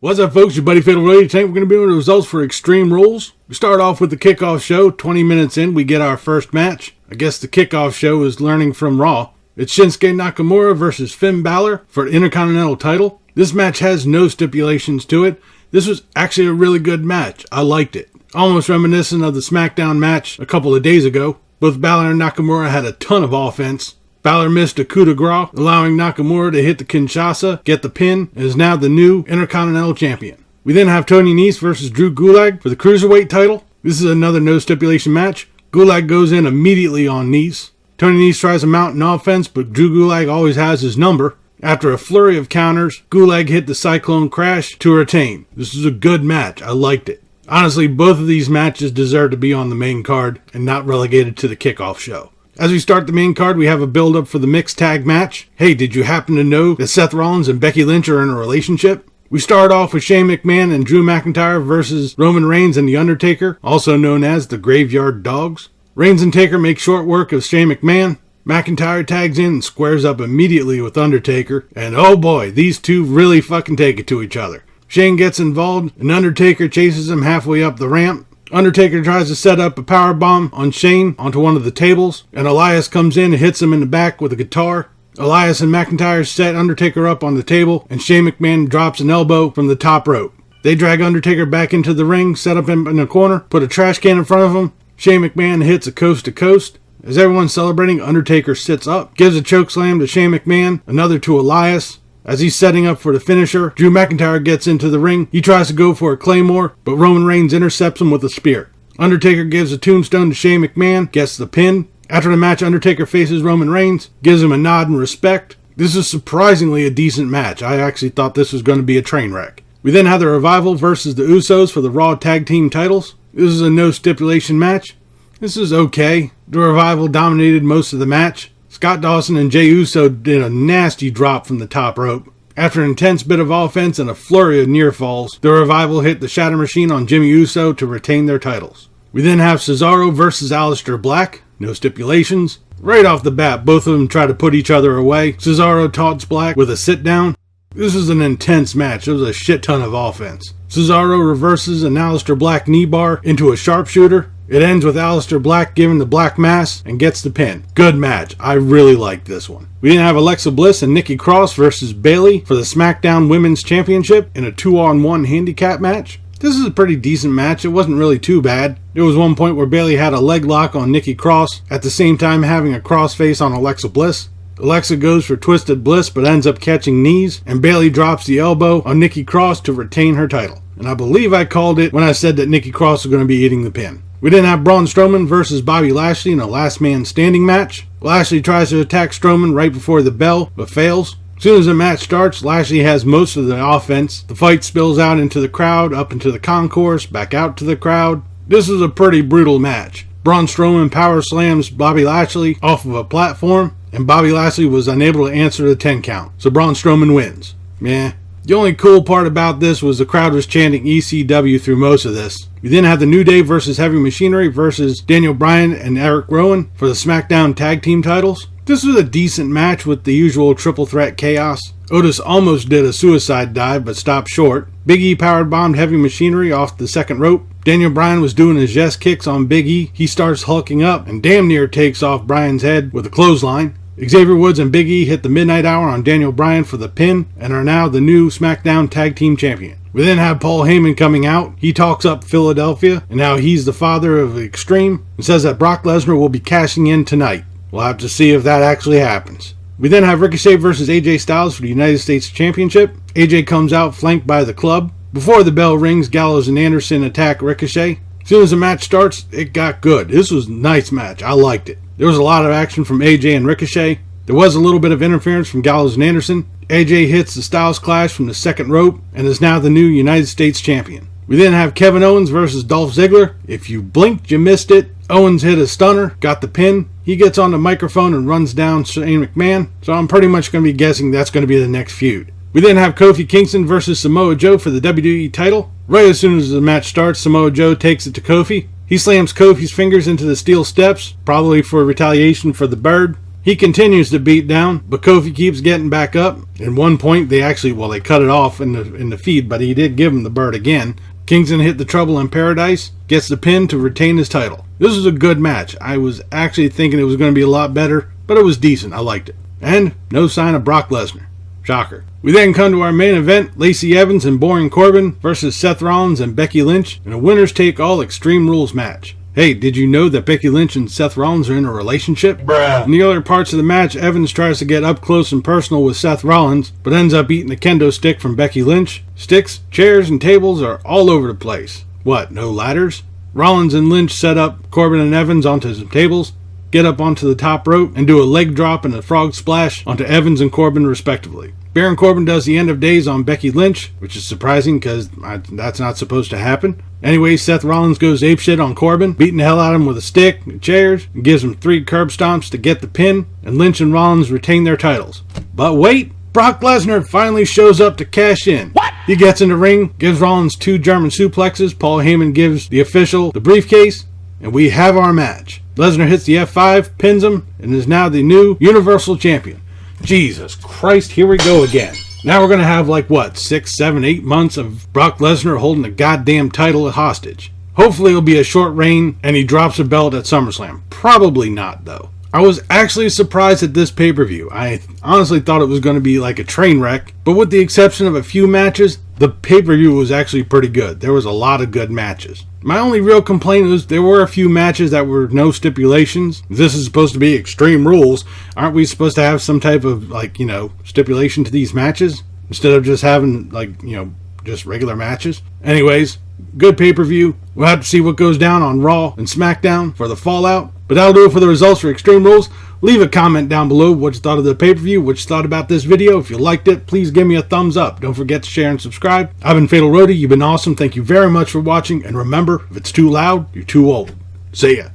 What's up, folks? Your buddy Fatalroadie. Tonight we're going to be doing the results for Extreme Rules. We start off with the kickoff show. 20 minutes in, we get our first match. I guess the kickoff show is learning from Raw. It's Shinsuke Nakamura versus Finn Balor for the Intercontinental title. This match has no stipulations to it. This was actually a really good match. I liked it. Almost reminiscent of the SmackDown match a couple of days ago. Both Balor and Nakamura had a ton of offense. Balor missed a coup de grace, allowing Nakamura to hit the Kinshasa, get the pin, and is now the new Intercontinental Champion. We then have Tony Nese versus Drew Gulak for the Cruiserweight title. This is another no stipulation match. Gulak goes in immediately on Nese. Tony Nese tries to mount an offense, but Drew Gulak always has his number. After a flurry of counters, Gulak hit the Cyclone Crash to retain. This is a good match. I liked it. Honestly, both of these matches deserve to be on the main card and not relegated to the kickoff show. As we start the main card, we have a build-up for the mixed tag match. Hey, did you happen to know that Seth Rollins and Becky Lynch are in a relationship? We start off with Shane McMahon and Drew McIntyre versus Roman Reigns and The Undertaker, also known as the Graveyard Dogs. Reigns and Taker make short work of Shane McMahon. McIntyre tags in and squares up immediately with Undertaker. And oh boy, these two really fucking take it to each other. Shane gets involved and Undertaker chases him halfway up the ramp. Undertaker tries to set up a powerbomb on Shane onto one of the tables, and Elias comes in and hits him in the back with a guitar. Elias and McIntyre set Undertaker up on the table, and Shane McMahon drops an elbow from the top rope. They drag Undertaker back into the ring, set up him in a corner, put a trash can in front of him. Shane McMahon hits a coast to coast. As everyone's celebrating, Undertaker sits up, gives a chokeslam to Shane McMahon, another to Elias. As he's setting up for the finisher, Drew McIntyre gets into the ring. He tries to go for a Claymore, but Roman Reigns intercepts him with a spear. Undertaker gives a tombstone to Shane McMahon, gets the pin. After the match, Undertaker faces Roman Reigns, gives him a nod and respect. This is surprisingly a decent match. I actually thought this was going to be a train wreck. We then have the Revival versus the Usos for the Raw Tag Team titles. This is a no stipulation match. This is okay. The Revival dominated most of the match. Scott Dawson and Jey Uso did a nasty drop from the top rope. After an intense bit of offense and a flurry of near falls, the Revival hit the Shatter Machine on Jimmy Uso to retain their titles. We then have Cesaro versus Aleister Black. No stipulations. Right off the bat, both of them try to put each other away. Cesaro taunts Black with a sit down. This is an intense match. It was a shit ton of offense. Cesaro reverses an Aleister Black knee bar into a sharpshooter. It ends with Aleister Black giving the Black Mass and gets the pin. Good match. I really liked this one. We then have Alexa Bliss and Nikki Cross versus Bayley for the SmackDown Women's Championship in a 2-on-1 handicap match. This is a pretty decent match. It wasn't really too bad. There was one point where Bayley had a leg lock on Nikki Cross, at the same time having a crossface on Alexa Bliss. Alexa goes for Twisted Bliss but ends up catching knees, and Bayley drops the elbow on Nikki Cross to retain her title. And I believe I called it when I said that Nikki Cross was going to be eating the pin. We then have Braun Strowman versus Bobby Lashley in a last man standing match. Lashley tries to attack Strowman right before the bell, but fails. As soon as the match starts, Lashley has most of the offense. The fight spills out into the crowd, up into the concourse, back out to the crowd. This is a pretty brutal match. Braun Strowman power slams Bobby Lashley off of a platform, and Bobby Lashley was unable to answer the 10 count, so Braun Strowman wins. Meh. The only cool part about this was the crowd was chanting ECW through most of this. We then have the New Day versus Heavy Machinery versus Daniel Bryan and Eric Rowan for the SmackDown Tag Team titles. This was a decent match with the usual triple threat chaos. Otis almost did a suicide dive but stopped short. Big E powerbombed Heavy Machinery off the second rope. Daniel Bryan was doing his yes kicks on Big E. He starts hulking up and damn near takes off Bryan's head with a clothesline. Xavier Woods and Big E hit the Midnight Hour on Daniel Bryan for the pin and are now the new SmackDown Tag Team Champion. We then have Paul Heyman coming out. He talks up Philadelphia and how he's the father of Extreme and says that Brock Lesnar will be cashing in tonight. We'll have to see if that actually happens. We then have Ricochet versus AJ Styles for the United States Championship. AJ comes out flanked by the Club. Before the bell rings, Gallows and Anderson attack Ricochet. As soon as the match starts, it got good. This was a nice match. I liked it. There was a lot of action from AJ and Ricochet. There was a little bit of interference from Gallows and Anderson. AJ hits the Styles Clash from the second rope and is now the new United States Champion. We then have Kevin Owens versus Dolph Ziggler. If you blinked, you missed it. Owens hit a stunner, got the pin. He gets on the microphone and runs down Shane McMahon. So I'm pretty much going to be guessing that's going to be the next feud. We then have Kofi Kingston versus Samoa Joe for the WWE title. Right as soon as the match starts, Samoa Joe takes it to Kofi. He slams Kofi's fingers into the steel steps, probably for retaliation for the bird. He continues to beat down, but Kofi keeps getting back up. At one point, they cut it off in the feed, but he did give him the bird again. Kingston hit the Trouble in Paradise, gets the pin to retain his title. This was a good match. I was actually thinking it was going to be a lot better, but it was decent. I liked it. And no sign of Brock Lesnar. Shocker. We then come to our main event, Lacey Evans and Baron Corbin versus Seth Rollins and Becky Lynch in a winners take all Extreme Rules match. Hey, did you know that Becky Lynch and Seth Rollins are in a relationship? Bruh. In the other parts of the match, Evans tries to get up close and personal with Seth Rollins, but ends up eating a kendo stick from Becky Lynch. Sticks, chairs, and tables are all over the place. What, no ladders? Rollins and Lynch set up Corbin and Evans onto some tables, get up onto the top rope, and do a leg drop and a frog splash onto Evans and Corbin respectively. Baron Corbin does the end of days on Becky Lynch, which is surprising because that's not supposed to happen. Anyway, Seth Rollins goes apeshit on Corbin, beating the hell out of him with a stick and chairs, and gives him 3 curb stomps to get the pin, and Lynch and Rollins retain their titles. But wait! Brock Lesnar finally shows up to cash in. What? He gets in the ring, gives Rollins 2 German suplexes, Paul Heyman gives the official the briefcase, and we have our match. Lesnar hits the F5, pins him, and is now the new Universal Champion. Jesus Christ, here we go again. Now we're going to have 6, 7, 8 months of Brock Lesnar holding the goddamn title hostage. Hopefully it'll be a short reign and he drops a belt at SummerSlam. Probably not though. I was actually surprised at this pay-per-view. I honestly thought it was going to be like a train wreck, but with the exception of a few matches, the pay-per-view was actually pretty good. There was a lot of good matches. My only real complaint is there were a few matches that were no stipulations. This is supposed to be Extreme Rules. Aren't we supposed to have some type of, stipulation to these matches? Instead of just having, just regular matches? Anyways, good pay-per-view. We'll have to see what goes down on Raw and SmackDown for the Fallout. But that'll do it for the results for Extreme Rules. Leave a comment down below what you thought of the pay-per-view, what you thought about this video. If you liked it, please give me a thumbs up. Don't forget to share and subscribe. I've been Fatalroadie. You've been awesome. Thank you very much for watching. And remember, if it's too loud, you're too old. See ya.